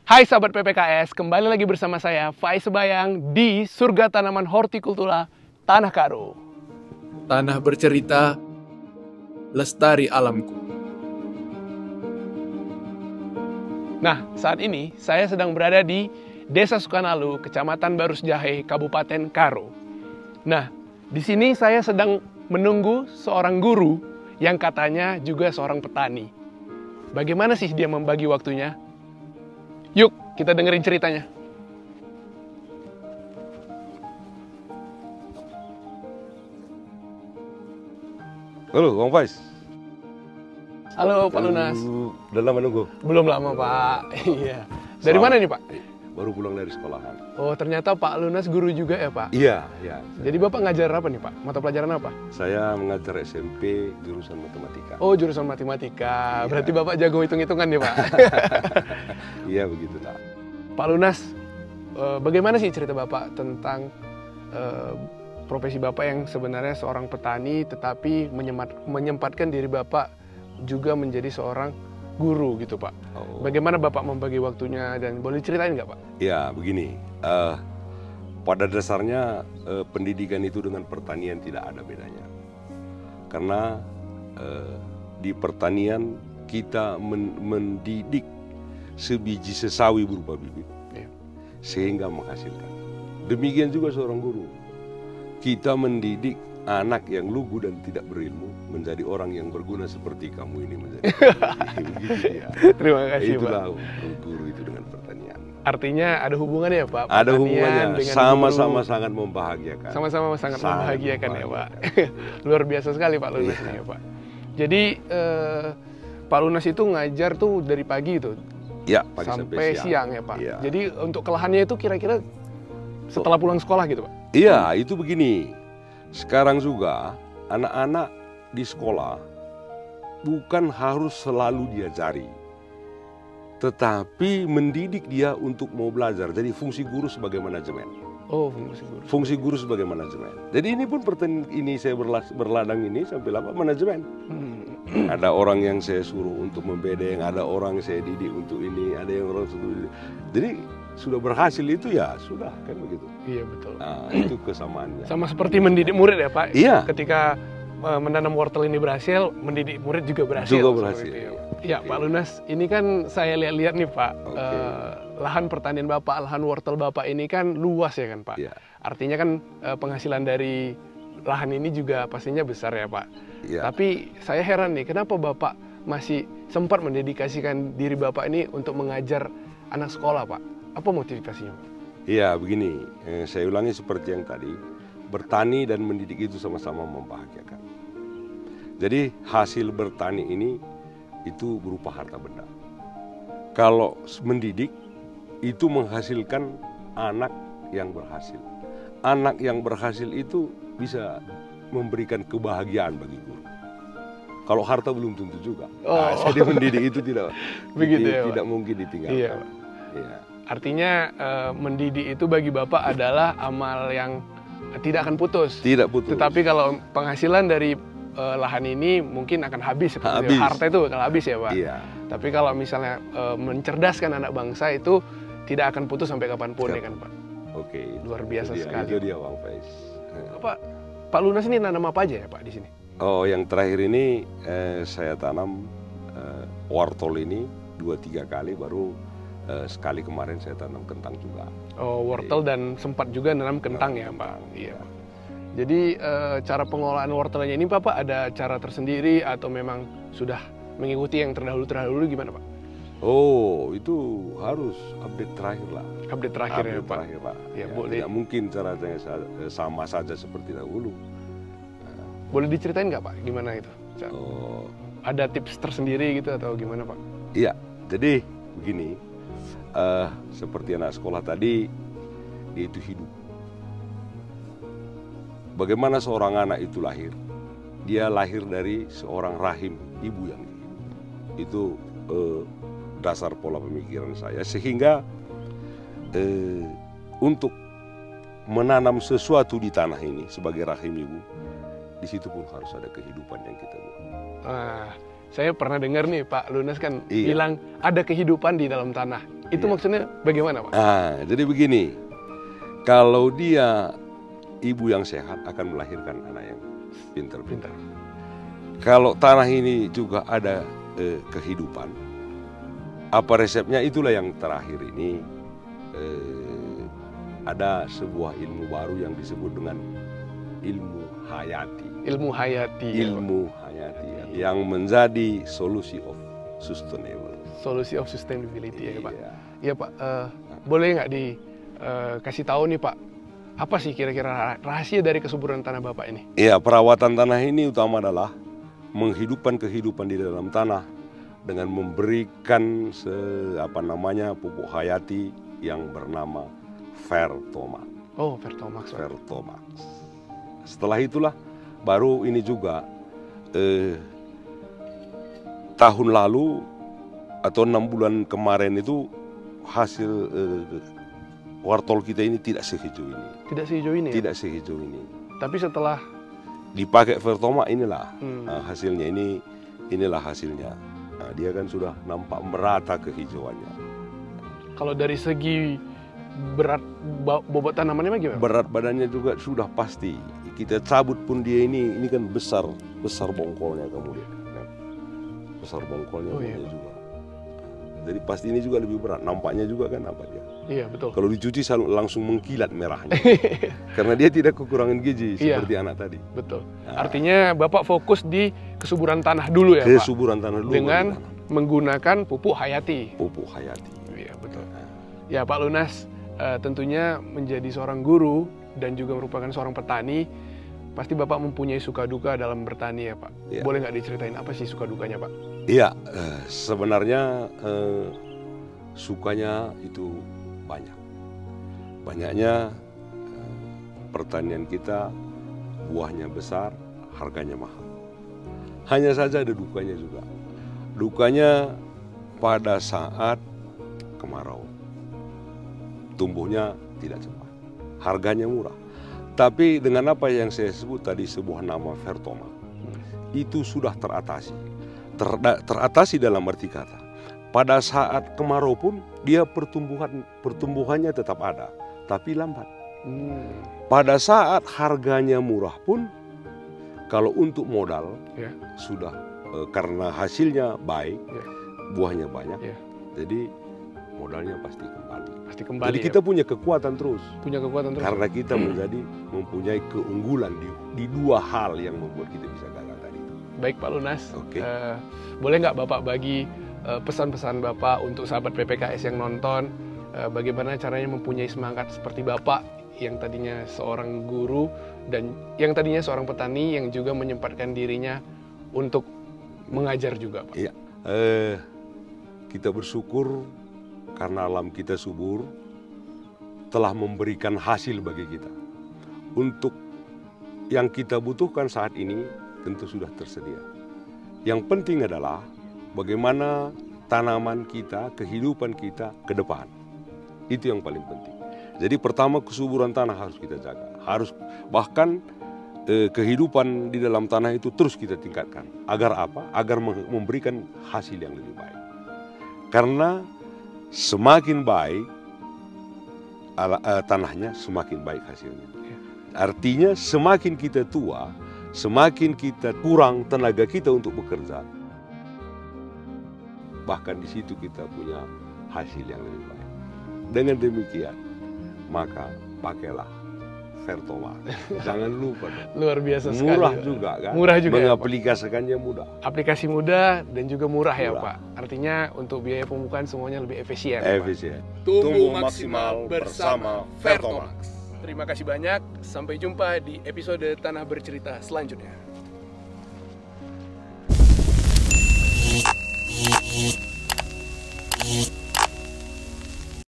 Hai sahabat PPKS, kembali lagi bersama saya Faiz Sebayang di Surga Tanaman Hortikultura Tanah Karo. Tanah bercerita, lestari alamku. Nah, saat ini saya sedang berada di Desa Sukanalu, Kecamatan Barus Jahe, Kabupaten Karo. Nah, di sini saya sedang menunggu seorang guru yang katanya juga seorang petani. Bagaimana sih dia membagi waktunya? Yuk, kita dengerin ceritanya. Halo, Bang Faiz. Halo, Pak Lunas. Udah lama nunggu? Belum lama, Pak. Iya. Dari mana nih, Pak? Baru pulang dari sekolahan. Oh, ternyata Pak Lunas guru juga ya, Pak? Iya, iya. Jadi Bapak ngajar apa nih, Pak? Mata pelajaran apa? Saya mengajar SMP jurusan matematika. Oh, jurusan matematika. Iya. Berarti Bapak jago hitung-hitungan nih, Pak? Iya, begitu lah. Pak Lunas, bagaimana sih cerita Bapak tentang profesi Bapak yang sebenarnya seorang petani, tetapi menyempatkan diri Bapak juga menjadi seorang guru gitu, Pak? Oh. Bagaimana Bapak membagi waktunya dan boleh ceritain nggak, Pak? Ya, begini. Pada dasarnya pendidikan itu dengan pertanian tidak ada bedanya. Karena di pertanian kita mendidik sebiji sesawi berupa bibit, sehingga menghasilkan. Demikian juga seorang guru. Kita mendidik anak yang lugu dan tidak berilmu menjadi orang yang berguna seperti kamu ini menjadi. Begitu ya. Terima kasih, Itulah Pak. guru itu dengan pertanian. Artinya ada hubungannya ya, Pak? Ada Pertanian hubungannya, dengan sama-sama guru. sangat membahagiakan. Sama-sama sangat membahagiakan ya, Pak. membahagiakan. Luar biasa sekali Pak Lunas nih ya, Pak. Jadi Pak Lunas itu ngajar tuh dari pagi tuh Ya, pagi sampai siang ya, Pak. Iya. Jadi untuk kelahannya itu kira-kira setelah pulang sekolah gitu, Pak? Iya, itu begini. Sekarang juga anak-anak di sekolah bukan harus selalu diajari, tetapi mendidik dia untuk mau belajar. Jadi fungsi guru sebagai manajemen. Oh, fungsi guru. Fungsi guru sebagai manajemen. Jadi ini pun ini saya berladang ini sampai lama manajemen. Ada orang yang saya suruh untuk membedeng, ada orang yang saya didik untuk ini, ada yang orang suruh. Jadi sudah berhasil itu ya sudah kan begitu. Iya betul. Nah, itu kesamaannya. Sama seperti mendidik murid ya, Pak. Iya. Ketika menanam wortel ini berhasil, mendidik murid juga berhasil. Juga berhasil. Itu, ya. Ya, Pak Lunas, ini kan saya lihat-lihat nih, Pak. Oke. Lahan pertanian Bapak, lahan wortel Bapak ini kan luas ya kan, Pak. Iya. Artinya kan penghasilan dari lahan ini juga pastinya besar ya, Pak. Iya. Tapi saya heran nih, kenapa Bapak masih sempat mendedikasikan diri Bapak ini untuk mengajar anak sekolah, Pak? Apa motivasinya, Pak? Iya, begini. Saya ulangi seperti yang tadi. Bertani dan mendidik itu sama-sama membahagiakan. Jadi hasil bertani ini itu berupa harta benda. Kalau mendidik itu menghasilkan anak yang berhasil. Anak yang berhasil itu bisa memberikan kebahagiaan bagi guru. Kalau harta belum tentu juga. Oh. Nah, jadi mendidik itu tidak Begitu ya, Pak? tidak mungkin ditinggalkan. Iya, Pak. Iya. Artinya mendidik itu bagi Bapak adalah amal yang tidak akan putus. Tidak putus. Tetapi kalau penghasilan dari lahan ini mungkin akan habis. Habis. Harta itu akan habis ya, Pak? Iya. Tapi kalau misalnya mencerdaskan anak bangsa itu tidak akan putus sampai kapanpun ya kan, Pak? Oke. Luar biasa sekali. Itu dia Bang Faiz. Pak Lunas ini nanam apa aja ya, Pak, di sini? Oh, yang terakhir ini saya tanam wortel ini 2-3 kali, baru sekali kemarin saya tanam kentang juga. Oh, wortel dan sempat juga nanam kentang ya, Pak? Iya. Jadi cara pengelolaan wortelnya ini Bapak ada cara tersendiri atau memang sudah mengikuti yang terdahulu gimana, Pak? Oh, itu harus update terakhir lah. Update terakhir ya, Update Pak? terakhir lah. Ya, Ya, boleh. tidak mungkin caranya sama saja seperti dahulu. Boleh diceritain nggak, Pak, gimana itu? Oh, Ada tips tersendiri gitu atau gimana, Pak? iya. Jadi begini, seperti anak sekolah tadi, dia itu hidup. Bagaimana seorang anak itu lahir? Dia lahir dari seorang rahim ibu yang hidup. Itu dasar pola pemikiran saya. Sehingga untuk menanam sesuatu di tanah ini sebagai rahim ibu, di situ pun harus ada kehidupan yang kita buat. Nah, saya pernah dengar nih Pak Lunas kan Iya. bilang ada kehidupan di dalam tanah. Itu maksudnya bagaimana, Pak? Nah, jadi begini, kalau dia ibu yang sehat akan melahirkan anak yang pintar-pintar. Kalau tanah ini juga ada kehidupan, apa resepnya, itulah yang terakhir ini ada sebuah ilmu baru yang disebut dengan ilmu hayati. Ilmu hayati. Ilmu hayati yang menjadi solusi of sustainable. Solusi of sustainability ya Pak. Iya. Iya Pak, boleh nggak dikasih tahu nih Pak, apa sih kira-kira rahasia dari kesuburan tanah Bapak ini? Iya, perawatan tanah ini utama adalah menghidupkan kehidupan di dalam tanah dengan memberikan pupuk hayati yang bernama Vertomax. Oh, Vertomax. Vertomax. Setelah itulah baru ini juga tahun lalu atau 6 bulan kemarin itu hasil wartol kita ini tidak sehijau ini. Tidak sehijau ini? Tidak sehijau ini. Tapi setelah dipakai Vertomax inilah hasilnya, inilah hasilnya. Nah, dia kan sudah nampak merata kehijauannya. Kalau dari segi berat bobot tanamannya gimana? Berat badannya juga sudah pasti. Kita cabut pun dia ini kan besar bongkolnya, kamu lihat. Besar bongkolnya juga. Jadi pasti ini juga lebih berat. Nampaknya juga kan apa dia? Iya, betul. Kalau dicuci langsung mengkilat merahnya. Karena dia tidak kekurangan gizi seperti anak tadi. Betul. Nah, artinya Bapak fokus di kesuburan tanah dulu ya, Pak? Kesuburan tanah dulu. Dengan menggunakan pupuk hayati. Pupuk hayati. Iya, betul. Ya, Pak Lunas, tentunya menjadi seorang guru dan juga merupakan seorang petani, pasti Bapak mempunyai suka duka dalam bertani ya Pak. Ya. Boleh nggak diceritain apa sih suka dukanya Pak? Iya, sebenarnya sukanya itu banyak. Banyaknya pertanian kita buahnya besar, harganya mahal. Hanya saja ada dukanya juga. Dukanya pada saat kemarau. Tumbuhnya tidak cepat. Harganya murah. Tapi dengan apa yang saya sebut tadi, sebuah nama Vertomax, itu sudah teratasi. Teratasi dalam arti kata, pada saat kemarau pun dia pertumbuhannya tetap ada, tapi lambat. Pada saat harganya murah pun, kalau untuk modal sudah karena hasilnya baik, buahnya banyak, jadi modalnya pasti kembali. Jadi kita punya kekuatan terus. Karena kita mempunyai keunggulan di dua hal yang membuat kita bisa gagal tadi. Baik Pak Lunas, boleh nggak Bapak bagi pesan-pesan Bapak untuk sahabat PPKS yang nonton, bagaimana caranya mempunyai semangat seperti Bapak yang tadinya seorang guru dan yang tadinya seorang petani yang juga menyempatkan dirinya untuk mengajar juga Pak? Iya, kita bersyukur karena alam kita subur, telah memberikan hasil bagi kita. Untuk yang kita butuhkan saat ini tentu sudah tersedia. Yang penting adalah bagaimana tanaman kita, kehidupan kita ke depan. Itu yang paling penting. Jadi pertama, kesuburan tanah harus kita jaga. Bahkan kehidupan di dalam tanah itu terus kita tingkatkan. Agar apa? Agar memberikan hasil yang lebih baik. Karena semakin baik tanahnya, semakin baik hasilnya. Artinya semakin kita tua, semakin kita kurang tenaga kita untuk bekerja, bahkan di situ kita punya hasil yang lebih baik. Dengan demikian, maka pakailah Vertomax. Jangan lupa. Luar biasa sekali. Murah juga kan? Murah juga. Mengaplikasikannya mudah. Aplikasi mudah dan juga murah ya Pak. Artinya untuk biaya pemupukan semuanya lebih efisien. Efisien. Tumbuh maksimal bersama Vertomax. Terima kasih banyak. Sampai jumpa di episode Tanah Bercerita selanjutnya.